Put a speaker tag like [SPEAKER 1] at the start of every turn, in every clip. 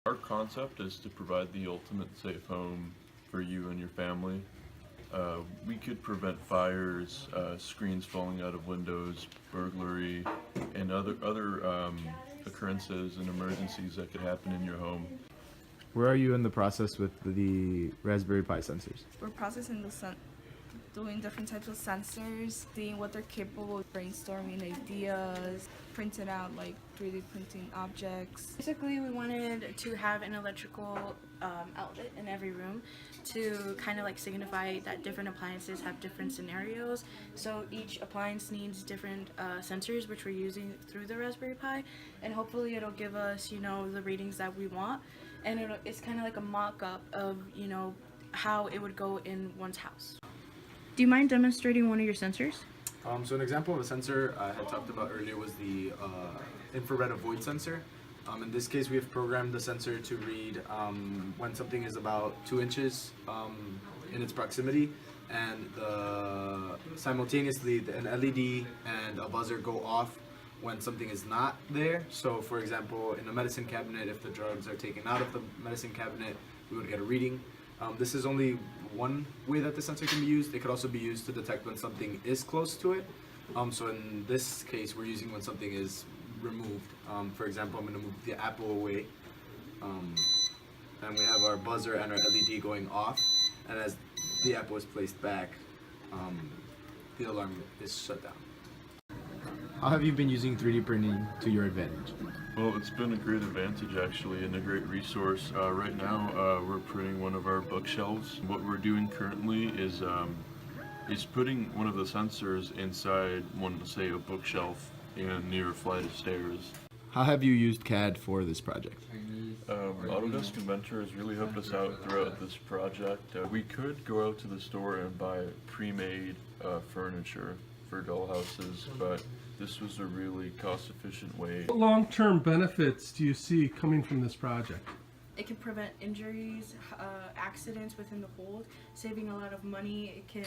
[SPEAKER 1] Our concept is to provide the ultimate safe home for you and your family. We could prevent fires, screens falling out of windows, burglary, and other occurrences and emergencies that could happen in your home.
[SPEAKER 2] Where are you in the process with the Raspberry Pi sensors?
[SPEAKER 3] We're processing doing different types of sensors, seeing what they're capable of, brainstorming ideas, printing out like 3D printing objects.
[SPEAKER 4] Basically, we wanted to have an electrical outlet in every room to kind of like signify that different appliances have different scenarios. So each appliance needs different sensors, which we're using through the Raspberry Pi, and hopefully it'll give us, the readings that we want. And it's kind of like a mock-up of, how it would go in one's house. Do you mind demonstrating one of your sensors?
[SPEAKER 2] So an example of a sensor I had talked about earlier was the infrared avoid sensor. In this case, we have programmed the sensor to read when something is about 2 inches in its proximity, and simultaneously an LED and a buzzer go off when something is not there. So for example, in a medicine cabinet, if the drugs are taken out of the medicine cabinet, we would get a reading. This is only one way that the sensor can be used. It could also be used to detect when something is close to it. So in this case, we're using when something is removed. For example, I'm going to move the apple away. And we have our buzzer and our LED going off. And as the apple is placed back, the alarm is shut down. How have you been using 3D printing to your advantage?
[SPEAKER 1] Well, it's been a great advantage actually and a great resource. Right now we're printing one of our bookshelves. What we're doing currently is putting one of the sensors inside say a bookshelf near a flight of stairs.
[SPEAKER 2] How have you used CAD for this project?
[SPEAKER 1] Autodesk Inventor has really helped us out throughout this project. We could go out to the store and buy pre-made furniture for dollhouses, but this was a really cost-efficient way.
[SPEAKER 5] What long-term benefits do you see coming from this project?
[SPEAKER 4] It can prevent injuries, accidents within the hold, saving a lot of money. It can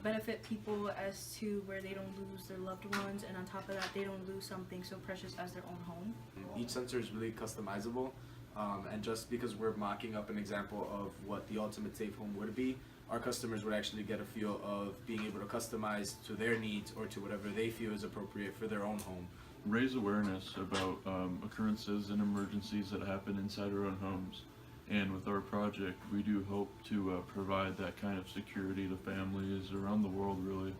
[SPEAKER 4] benefit people as to where they don't lose their loved ones, and on top of that, they don't lose something so precious as their own home.
[SPEAKER 2] Each sensor is really customizable, and just because we're mocking up an example of what the ultimate safe home would be, our customers would actually get a feel of being able to customize to their needs or to whatever they feel is appropriate for their own home.
[SPEAKER 1] Raise awareness about occurrences and emergencies that happen inside our own homes. And with our project, we do hope to provide that kind of security to families around the world, really.